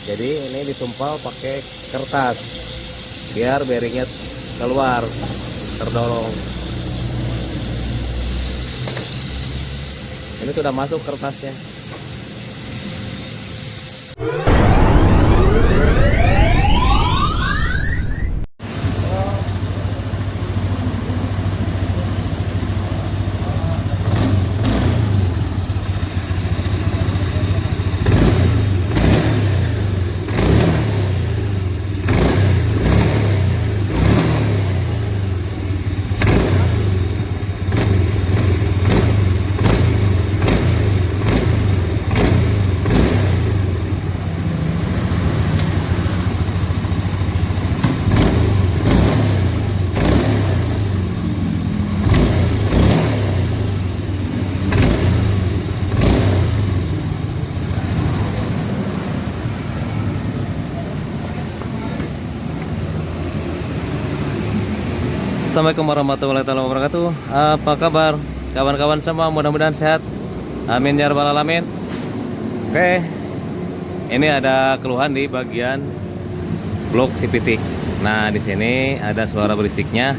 Jadi ini disumpal pakai kertas biar bearingnya keluar, terdorong. Ini sudah masuk kertasnya. Assalamualaikum warahmatullahi wabarakatuh. Apa kabar kawan-kawan semua? Mudah-mudahan sehat. Amin ya rabbal alamin. Oke, ini ada keluhan di bagian blok CVT. Nah, di sini ada suara berisiknya,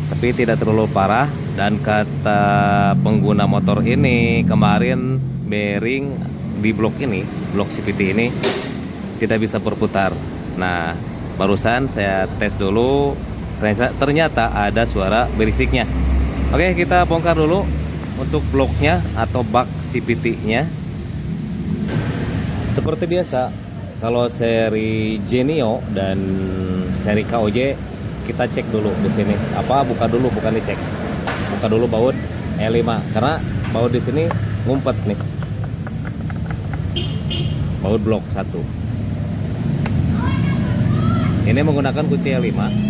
tapi tidak terlalu parah. Dan kata pengguna motor ini, kemarin bearing di blok ini, blok CVT ini tidak bisa berputar. Nah, barusan saya tes dulu. Ternyata ada suara berisiknya. Oke, kita bongkar dulu untuk bloknya atau bak CVT-nya. Seperti biasa, kalau seri Genio dan seri KOJ kita cek dulu di sini. Buka dulu, bukan dicek. Buka dulu baut E5 karena baut di sini ngumpet nih. Baut blok 1. Ini menggunakan kunci E5.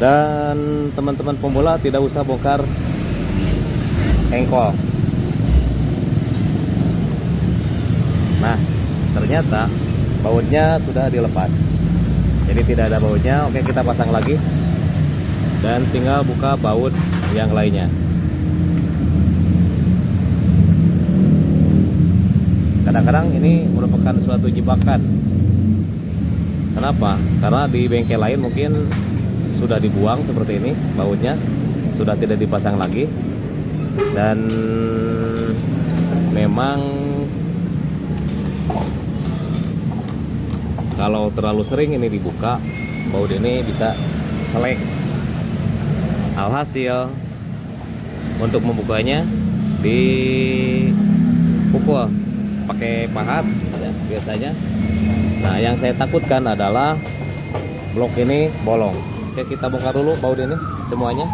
Dan teman-teman pemula tidak usah bongkar engkol. Nah, ternyata bautnya sudah dilepas. Jadi tidak ada bautnya. Oke, kita pasang lagi. Dan tinggal buka baut yang lainnya. Kadang-kadang ini merupakan suatu jebakan. Kenapa? Karena di bengkel lain mungkin sudah dibuang seperti ini, bautnya sudah tidak dipasang lagi. Dan memang kalau terlalu sering ini dibuka, baut ini bisa selek. Alhasil untuk membukanya dipukul pakai pahat ya, biasanya. Nah, yang saya takutkan adalah blok ini bolong. Oke, kita bongkar dulu baut ini semuanya.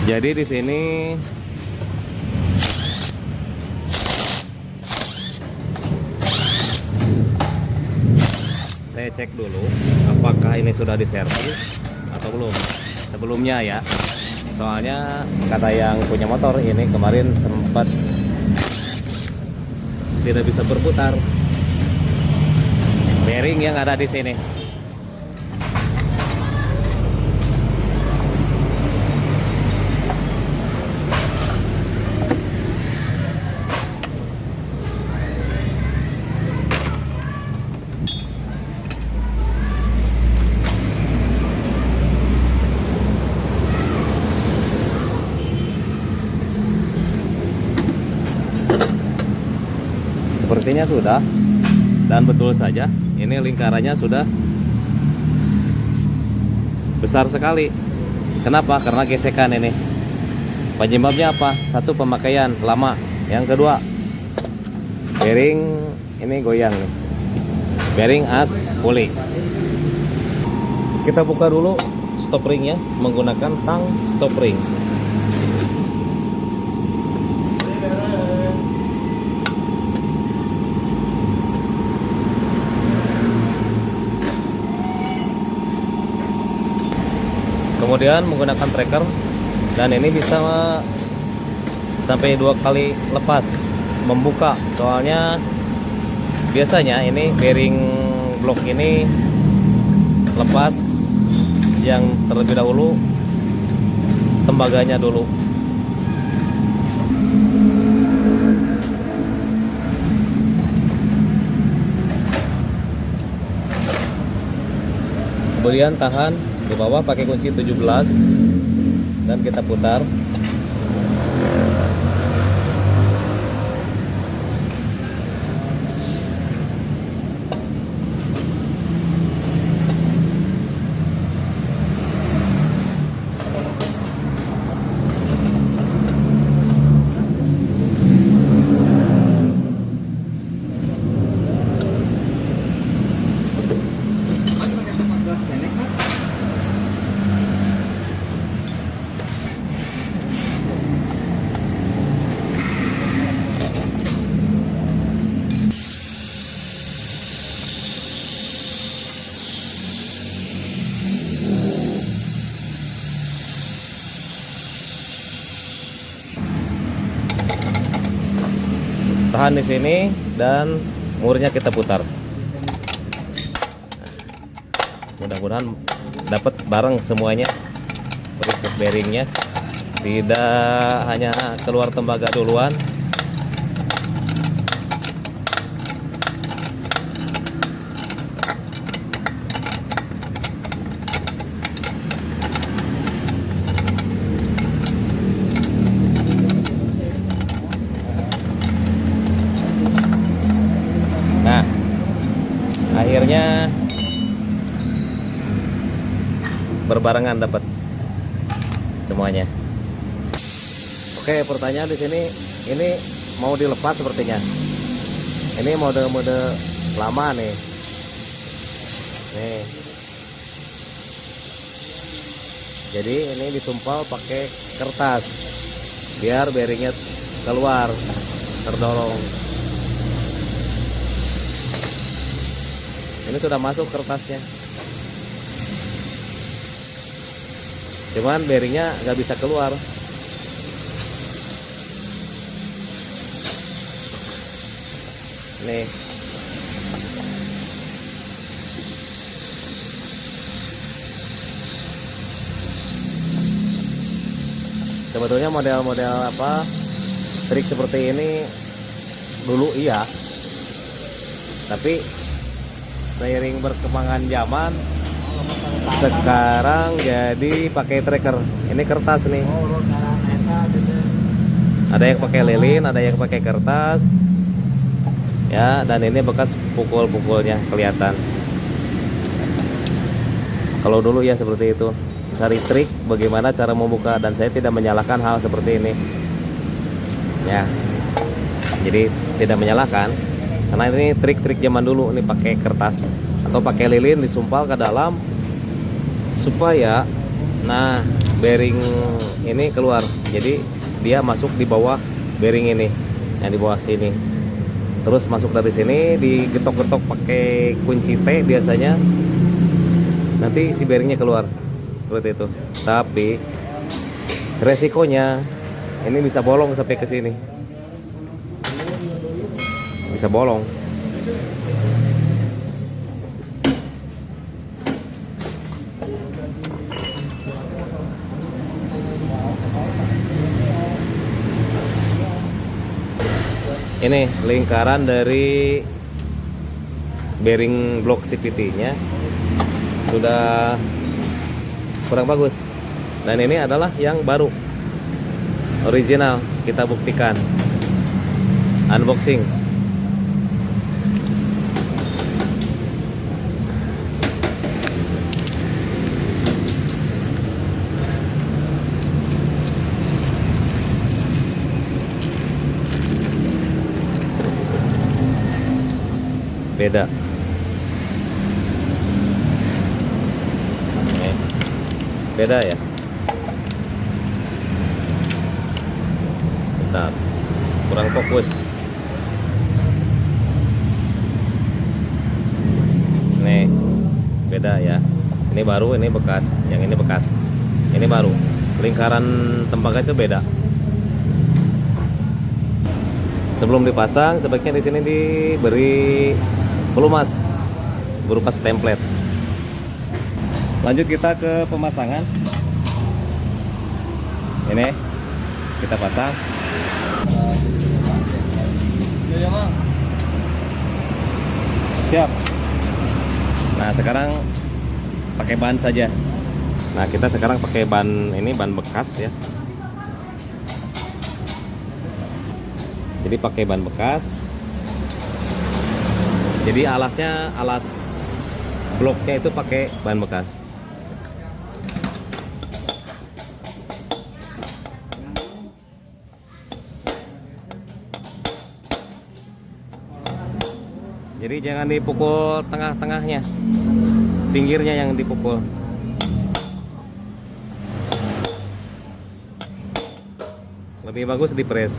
Jadi di sini saya cek dulu apakah ini sudah diservis atau belum sebelumnya ya. Soalnya kata yang punya motor ini kemarin sempat tidak bisa berputar bearing yang ada di sini. Sepertinya sudah, dan betul saja ini lingkarannya sudah besar sekali. Kenapa? Karena gesekan ini. Penyebabnya apa? Satu, pemakaian lama. Yang kedua, bearing ini goyang nih. Bearing as puli. Kita buka dulu stop ringnya menggunakan tang stop ring. Kemudian menggunakan tracker, dan ini bisa sampai 2 kali lepas membuka. Soalnya biasanya ini bearing blok ini lepas yang terlebih dahulu tembaganya dulu. Kemudian tahan di bawah pakai kunci 17 dan kita putar. Tahan di sini dan murnya kita putar. Mudah-mudahan dapat bareng semuanya. Untuk bearingnya tidak hanya keluar tembaga duluan. Nah, akhirnya berbarengan dapat semuanya. Oke, pertanyaan di sini, ini mau dilepas sepertinya. Ini mode-mode lama nih. Nih. Jadi ini disumpal pakai kertas biar bearingnya keluar terdorong. Ini sudah masuk kertasnya, cuman bearingnya nggak bisa keluar. Nih, sebetulnya model-model apa trik seperti ini dulu iya, tapi seiring berkembangan zaman sekarang jadi pakai tracker. Ini kertas nih, ada yang pakai lilin, ada yang pakai kertas ya, dan ini bekas pukul-pukulnya kelihatan. Kalau dulu ya seperti itu, cari trik bagaimana cara membuka, dan saya tidak menyalahkan hal seperti ini ya. Jadi tidak menyalahkan, karena ini trik-trik zaman dulu. Ini pakai kertas atau pakai lilin disumpal ke dalam supaya nah bearing ini keluar. Jadi dia masuk di bawah bearing ini, yang di bawah sini, terus masuk dari sini, digetok-getok pakai kunci T biasanya, nanti si bearingnya keluar seperti itu. Tapi resikonya ini bisa bolong sampai ke sini, bisa bolong. Ini lingkaran dari bearing blok CVT-nya sudah kurang bagus, dan ini adalah yang baru original. Kita buktikan, unboxing. Beda. Beda ya. Bentar, kurang fokus. Nih, beda ya. Ini baru, ini bekas. Yang ini bekas. Ini baru. Lingkaran tembaga itu beda. Sebelum dipasang, sebaiknya di sini diberi pelumas berupa template. Lanjut kita ke pemasangan. Ini kita pasang. Siap. Nah, sekarang pakai ban saja. Nah, kita sekarang pakai ban ini, ban bekas ya. Jadi pakai ban bekas. Jadi alasnya, alas bloknya itu pakai ban bekas. Jadi jangan dipukul tengah-tengahnya, pinggirnya yang dipukul. Lebih bagus dipres.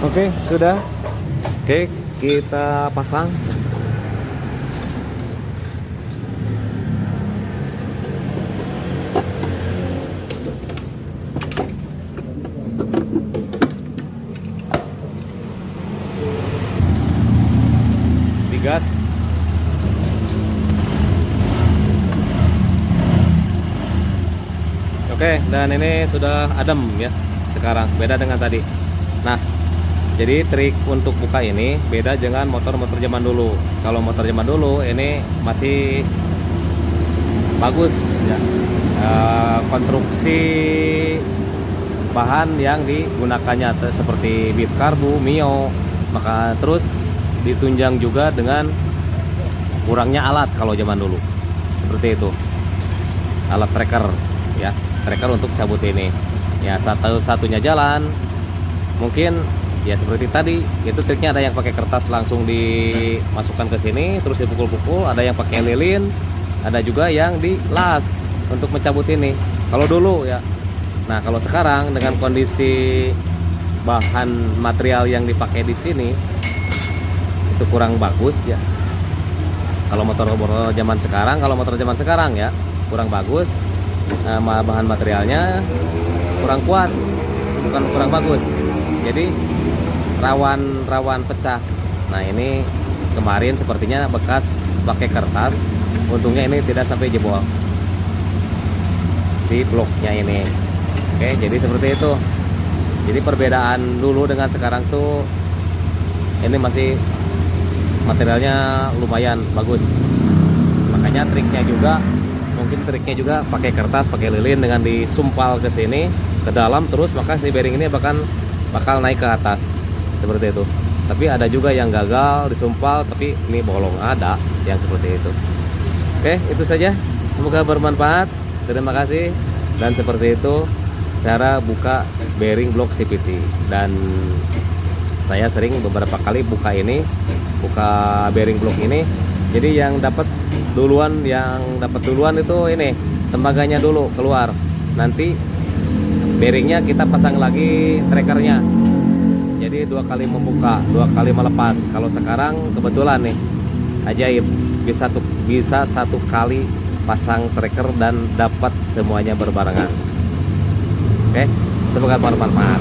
Oke, sudah. Oke, kita pasang. Digas. Oke, dan ini sudah adem ya sekarang, beda dengan tadi. Nah, jadi trik untuk buka ini beda dengan motor-motor zaman dulu. Kalau motor zaman dulu ini masih bagus ya. Konstruksi bahan yang digunakannya seperti bit karbu, mio, maka terus ditunjang juga dengan kurangnya alat kalau zaman dulu. Seperti itu. Alat tracker ya, tracker untuk cabut ini. Ya, satu-satunya jalan mungkin ya seperti tadi, itu triknya ada yang pakai kertas langsung dimasukkan ke sini terus dipukul-pukul, ada yang pakai lilin, ada juga yang dilas untuk mencabut ini. Kalau dulu ya. Nah, kalau sekarang dengan kondisi bahan material yang dipakai di sini itu kurang bagus ya. Kalau motor zaman sekarang ya kurang bagus. Bahan materialnya kurang kuat, bukan kurang bagus. Jadi rawan pecah. Nah, ini kemarin sepertinya bekas pakai kertas, untungnya ini tidak sampai jebol si bloknya ini. Oke, jadi seperti itu. Jadi perbedaan dulu dengan sekarang tuh ini masih materialnya lumayan bagus. Makanya mungkin triknya juga pakai kertas, pakai lilin dengan disumpal ke sini ke dalam terus, maka si bearing ini bakal naik ke atas. Seperti itu. Tapi ada juga yang gagal disumpal tapi ini bolong, ada yang seperti itu. Oke, itu saja. Semoga bermanfaat. Terima kasih. Dan seperti itu cara buka bearing blok CVT. Dan saya sering beberapa kali buka bearing blok ini. Jadi yang dapat duluan itu ini tembaganya dulu keluar. Nanti bearingnya kita pasang lagi trackernya. Jadi 2 kali membuka, 2 kali melepas. Kalau sekarang kebetulan nih ajaib, bisa 1 kali pasang tracker dan dapat semuanya berbarengan. Oke, semoga bermanfaat.